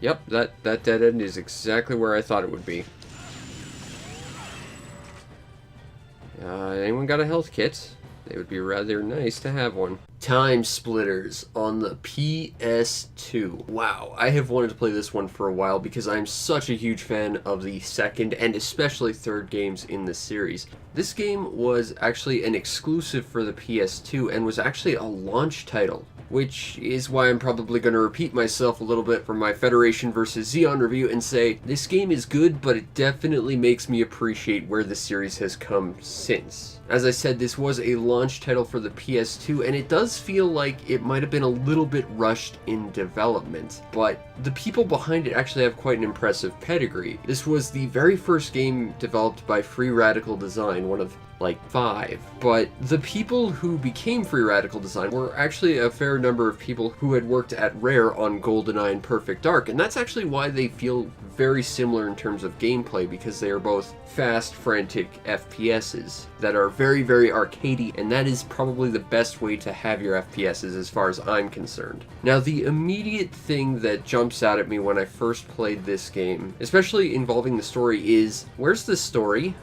Yep, that dead end is exactly where I thought it would be. Anyone got a health kit? It would be rather nice to have one. TimeSplitters on the PS2. Wow, I have wanted to play this one for a while because I'm such a huge fan of the second and especially third games in the series. This game was actually an exclusive for the PS2 and was actually a launch title, which is why I'm probably going to repeat myself a little bit from my Federation vs. Xeon review and say, this game is good, but it definitely makes me appreciate where the series has come since. As I said, this was a launch title for the PS2, and it does feel like it might have been a little bit rushed in development, but the people behind it actually have quite an impressive pedigree. This was the very first game developed by Free Radical Design, one of like 5. But the people who became Free Radical Design were actually a fair number of people who had worked at Rare on GoldenEye and Perfect Dark, and that's actually why they feel very similar in terms of gameplay, because they are both fast, frantic FPSs that are very, very arcadey, and that is probably the best way to have your FPSs as far as I'm concerned. Now, the immediate thing that jumps out at me when I first played this game, especially involving the story, is, where's the story?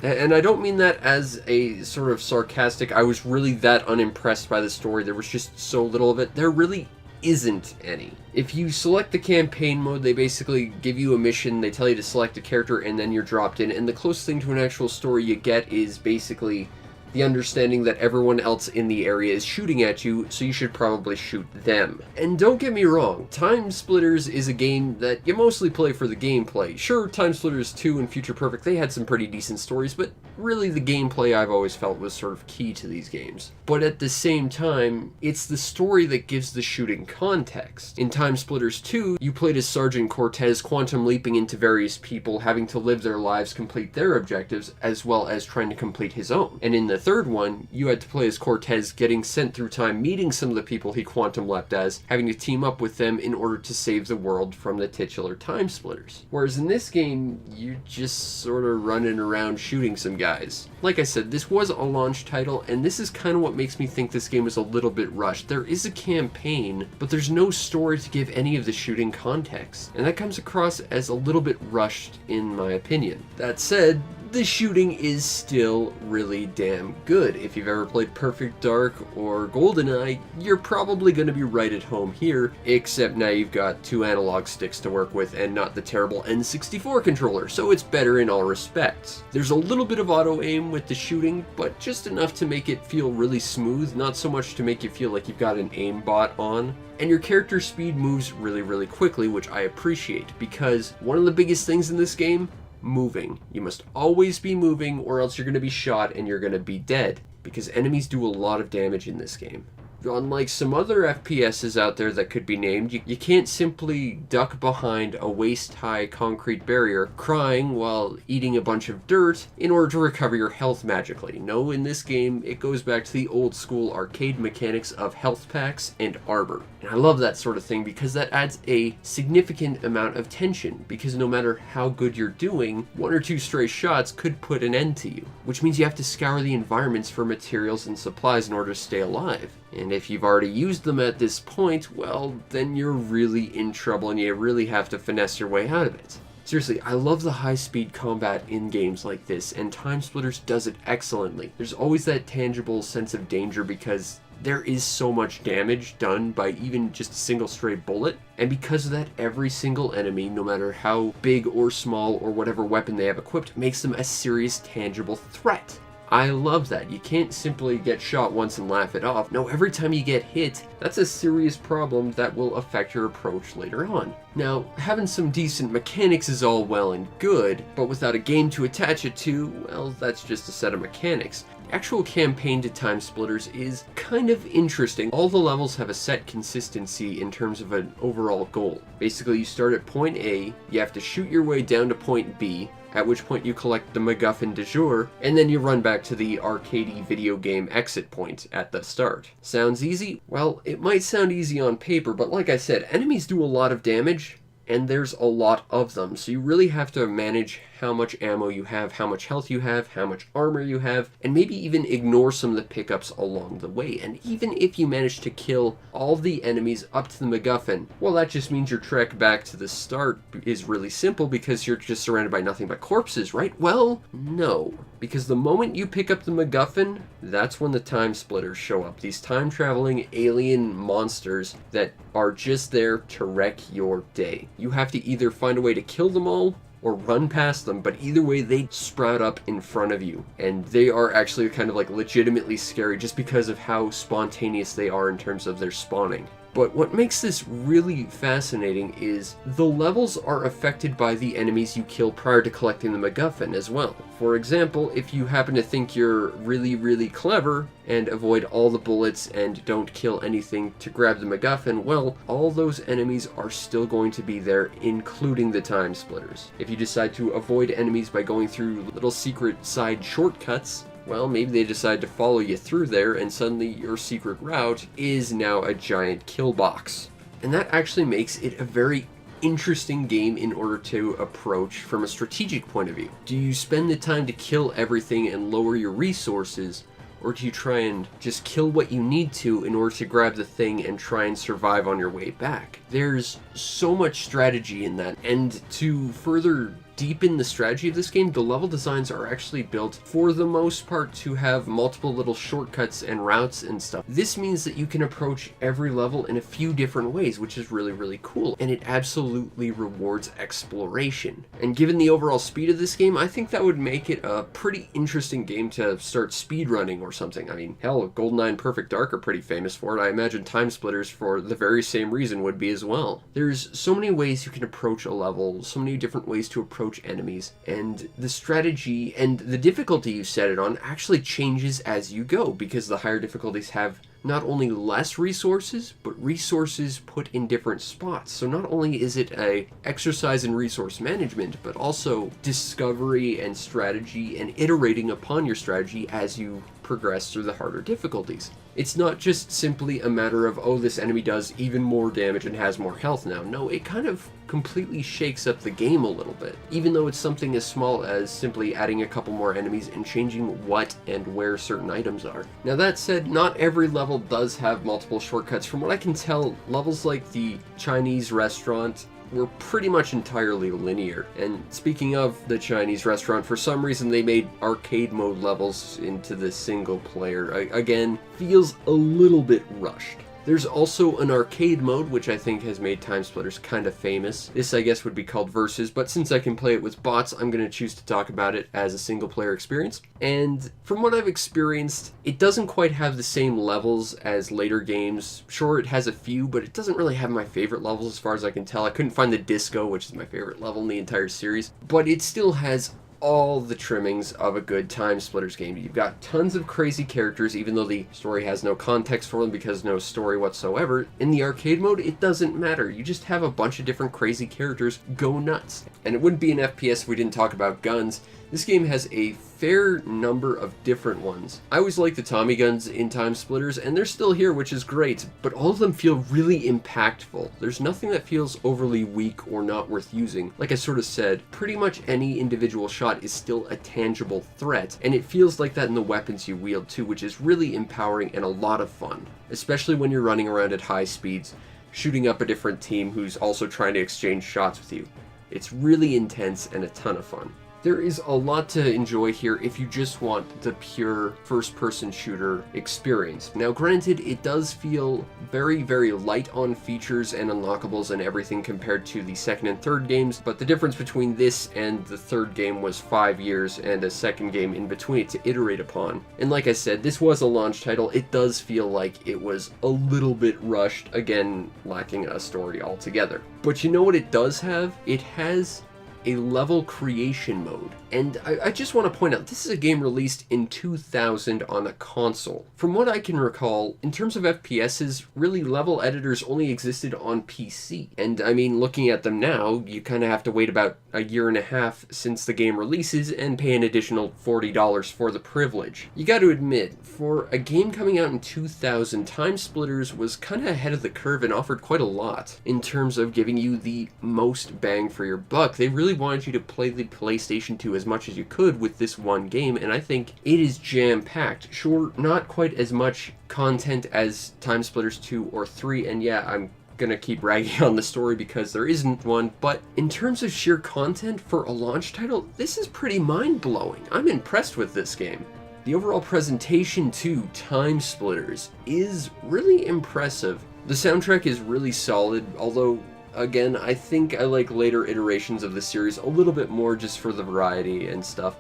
And I don't mean that as a sort of sarcastic, I was really that unimpressed by the story, there was just so little of it. There really isn't any. If you select the campaign mode, they basically give you a mission, they tell you to select a character, and then you're dropped in, and the closest thing to an actual story you get is basically the understanding that everyone else in the area is shooting at you, so you should probably shoot them. And don't get me wrong, TimeSplitters is a game that you mostly play for the gameplay. Sure, TimeSplitters 2 and Future Perfect, they had some pretty decent stories, but really the gameplay I've always felt was sort of key to these games. But at the same time, it's the story that gives the shooting context. In TimeSplitters 2, you played as Sergeant Cortez, quantum leaping into various people, having to live their lives, complete their objectives, as well as trying to complete his own. And in the third one, you had to play as Cortez, getting sent through time, meeting some of the people he quantum leapt as, having to team up with them in order to save the world from the titular TimeSplitters. Whereas in this game, you're just sort of running around shooting some guys. Like I said, this was a launch title, and this is kind of what makes me think this game is a little bit rushed. There is a campaign, but there's no story to give any of the shooting context, and that comes across as a little bit rushed in my opinion. That said, the shooting is still really damn good. If you've ever played Perfect Dark or GoldenEye, you're probably going to be right at home here, except now you've got 2 analog sticks to work with and not the terrible N64 controller, so it's better in all respects. There's a little bit of auto-aim with the shooting, but just enough to make it feel really smooth, not so much to make you feel like you've got an aimbot on. And your character speed moves really, really quickly, which I appreciate, because one of the biggest things in this game, moving. You must always be moving, or else you're going to be shot and you're going to be dead, because enemies do a lot of damage in this game. Unlike some other FPSs out there that could be named, you can't simply duck behind a waist-high concrete barrier crying while eating a bunch of dirt in order to recover your health magically. No, in this game, it goes back to the old-school arcade mechanics of health packs and armor. And I love that sort of thing because that adds a significant amount of tension, because no matter how good you're doing, 1 or 2 stray shots could put an end to you, which means you have to scour the environments for materials and supplies in order to stay alive. And if you've already used them at this point, well, then you're really in trouble and you really have to finesse your way out of it. Seriously, I love the high-speed combat in games like this, and TimeSplitters does it excellently. There's always that tangible sense of danger because there is so much damage done by even just a single stray bullet, and because of that, every single enemy, no matter how big or small or whatever weapon they have equipped, makes them a serious, tangible threat. I love that. You can't simply get shot once and laugh it off. No, every time you get hit, that's a serious problem that will affect your approach later on. Now, having some decent mechanics is all well and good, but without a game to attach it to, well, that's just a set of mechanics. The actual campaign to TimeSplitters is kind of interesting. All the levels have a set consistency in terms of an overall goal. Basically, you start at point A, you have to shoot your way down to point B, at which point you collect the MacGuffin du jour, and then you run back to the arcadey video game exit point at the start. Sounds easy? Well, it might sound easy on paper, but like I said, enemies do a lot of damage, and there's a lot of them, so you really have to manage how much ammo you have, how much health you have, how much armor you have, and maybe even ignore some of the pickups along the way. And even if you manage to kill all the enemies up to the MacGuffin, well, that just means your trek back to the start is really simple because you're just surrounded by nothing but corpses, right? Well, no. Because the moment you pick up the MacGuffin, that's when the TimeSplitters show up. These time-traveling alien monsters that are just there to wreck your day. You have to either find a way to kill them all or run past them, but either way they sprout up in front of you. And they are actually kind of like legitimately scary just because of how spontaneous they are in terms of their spawning. But what makes this really fascinating is the levels are affected by the enemies you kill prior to collecting the MacGuffin as well. For example, if you happen to think you're really clever and avoid all the bullets and don't kill anything to grab the MacGuffin, well, all those enemies are still going to be there, including the TimeSplitters. If you decide to avoid enemies by going through little secret side shortcuts, well, maybe they decide to follow you through there, and suddenly your secret route is now a giant kill box. And that actually makes it a very interesting game in order to approach from a strategic point of view. Do you spend the time to kill everything and lower your resources, or do you try and just kill what you need to in order to grab the thing and try and survive on your way back? There's so much strategy in that, and to further deepen the strategy of this game, the level designs are actually built for the most part to have multiple little shortcuts and routes and stuff. This means that you can approach every level in a few different ways, which is really cool, and it absolutely rewards exploration. And given the overall speed of this game, I think that would make it a pretty interesting game to start speedrunning or something. I mean, hell, GoldenEye and Perfect Dark are pretty famous for it. I imagine TimeSplitters, for the very same reason, would be as well. There's so many ways you can approach a level, so many different ways to approach enemies, and the strategy and the difficulty you set it on actually changes as you go, because the higher difficulties have not only less resources, but resources put in different spots. So not only is it a exercise in resource management, but also discovery and strategy and iterating upon your strategy as you progress through the harder difficulties. It's not just simply a matter of, oh, this enemy does even more damage and has more health now. No, it kind of completely shakes up the game a little bit, even though it's something as small as simply adding a couple more enemies and changing what and where certain items are. Now that said, not every level does have multiple shortcuts. From what I can tell, levels like the Chinese restaurant were pretty much entirely linear. And speaking of the Chinese restaurant, for some reason they made arcade mode levels into the single player. Again, feels a little bit rushed. There's also an arcade mode, which I think has made TimeSplitters kind of famous. This, I guess, would be called Versus, but since I can play it with bots, I'm going to choose to talk about it as a single-player experience. And from what I've experienced, it doesn't quite have the same levels as later games. Sure, it has a few, but it doesn't really have my favorite levels as far as I can tell. I couldn't find the disco, which is my favorite level in the entire series, but it still has all the trimmings of a good TimeSplitters game. You've got tons of crazy characters, even though the story has no context for them because no story whatsoever. In the arcade mode, it doesn't matter. You just have a bunch of different crazy characters go nuts. And it wouldn't be an FPS if we didn't talk about guns. This game has a fair number of different ones. I always like the Tommy guns in TimeSplitters, and they're still here, which is great, but all of them feel really impactful. There's nothing that feels overly weak or not worth using. Like I sort of said, pretty much any individual shot is still a tangible threat, and it feels like that in the weapons you wield too, which is really empowering and a lot of fun, especially when you're running around at high speeds, shooting up a different team who's also trying to exchange shots with you. It's really intense and a ton of fun. There is a lot to enjoy here if you just want the pure first-person shooter experience. Now granted, it does feel very light on features and unlockables and everything compared to the second and third games, but the difference between this and the third game was 5 years and a second game in between it to iterate upon. And like I said, this was a launch title. It does feel like it was a little bit rushed, again, lacking a story altogether. But you know what it does have? It has a level creation mode. And I just want to point out, this is a game released in 2000 on a console. From what I can recall, in terms of FPSs, really level editors only existed on PC. And I mean, looking at them now, you kind of have to wait about a year and a half since the game releases and pay an additional $40 for the privilege. You got to admit, for a game coming out in 2000, TimeSplitters was kind of ahead of the curve and offered quite a lot in terms of giving you the most bang for your buck. They really really wanted you to play the PlayStation 2 as much as you could with this one game, and I think it is jam-packed. Sure, not quite as much content as TimeSplitters 2 or 3, and yeah, I'm gonna keep ragging on the story because there isn't one, but in terms of sheer content for a launch title, this is pretty mind-blowing. I'm impressed with this game. The overall presentation to TimeSplitters is really impressive. The soundtrack is really solid, although, again, I think I like later iterations of the series a little bit more just for the variety and stuff.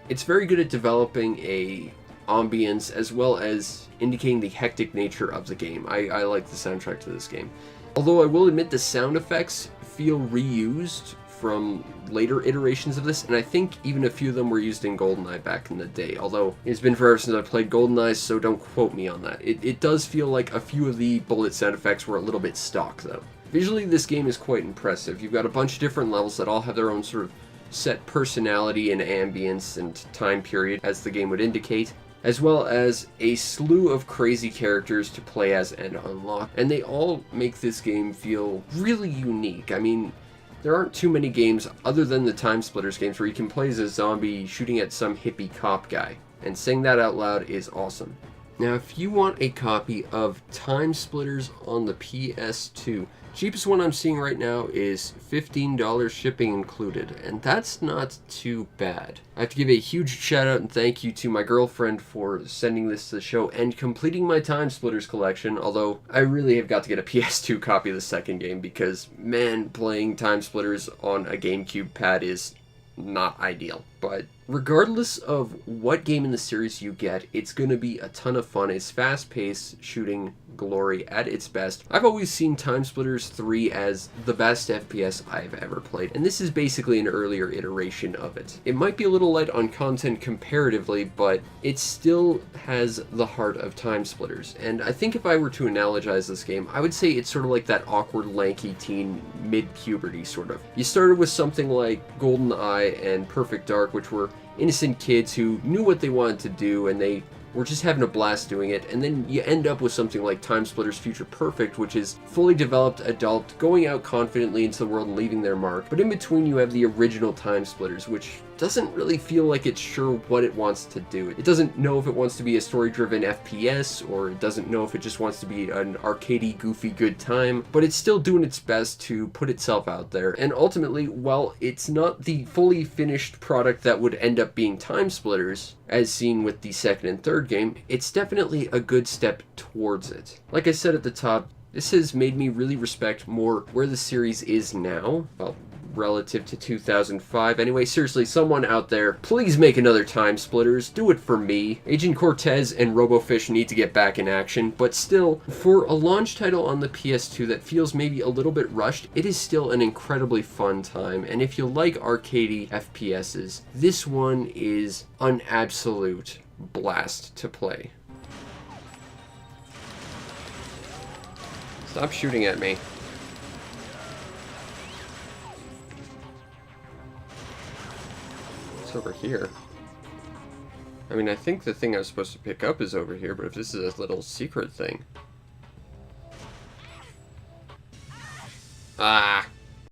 It's very good at developing a ambience as well as indicating the hectic nature of the game. I like the soundtrack to this game. Although I will admit the sound effects feel reused from later iterations of this, and I think even a few of them were used in GoldenEye back in the day, although it's been forever since I played GoldenEye, so don't quote me on that. It does feel like a few of the bullet sound effects were a little bit stock, though. Visually, this game is quite impressive. You've got a bunch of different levels that all have their own sort of set personality and ambience and time period, as the game would indicate, as well as a slew of crazy characters to play as and unlock, and they all make this game feel really unique. I mean, there aren't too many games other than the TimeSplitters games where you can play as a zombie shooting at some hippie cop guy, and saying that out loud is awesome. Now, if you want a copy of TimeSplitters on the PS2, cheapest one I'm seeing right now is $15 shipping included, and that's not too bad. I have to give a huge shout out and thank you to my girlfriend for sending this to the show and completing my TimeSplitters collection, although I really have got to get a PS2 copy of the second game because, man, playing TimeSplitters on a GameCube pad is not ideal. But regardless of what game in the series you get, it's going to be a ton of fun. It's fast-paced shooting glory at its best. I've always seen TimeSplitters 3 as the best FPS I've ever played, and this is basically an earlier iteration of it. It might be a little light on content comparatively, but it still has the heart of TimeSplitters, and I think if I were to analogize this game, I would say it's sort of like that awkward, lanky teen mid-puberty sort of. You started with something like GoldenEye and Perfect Dark, which were innocent kids who knew what they wanted to do and they were just having a blast doing it, and then you end up with something like TimeSplitters Future Perfect, which is fully developed adult, going out confidently into the world and leaving their mark. But in between you have the original TimeSplitters, which doesn't really feel like it's sure what it wants to do. It doesn't know if it wants to be a story-driven FPS, or it doesn't know if it just wants to be an arcadey, goofy, good time, but it's still doing its best to put itself out there. And ultimately, while it's not the fully finished product that would end up being TimeSplitters, as seen with the second and third game, it's definitely a good step towards it. Like I said at the top, this has made me really respect more where the series is now. Well, relative to 2005. Anyway, seriously, someone out there, please make another TimeSplitters. Do it for me. Agent Cortez and RoboFish need to get back in action, but still, for a launch title on the PS2 that feels maybe a little bit rushed, it is still an incredibly fun time, and if you like arcadey FPSs, this one is an absolute blast to play. Stop shooting at me. Over here. I mean, I think the thing I was supposed to pick up is over here, but if this is a little secret thing. Ah!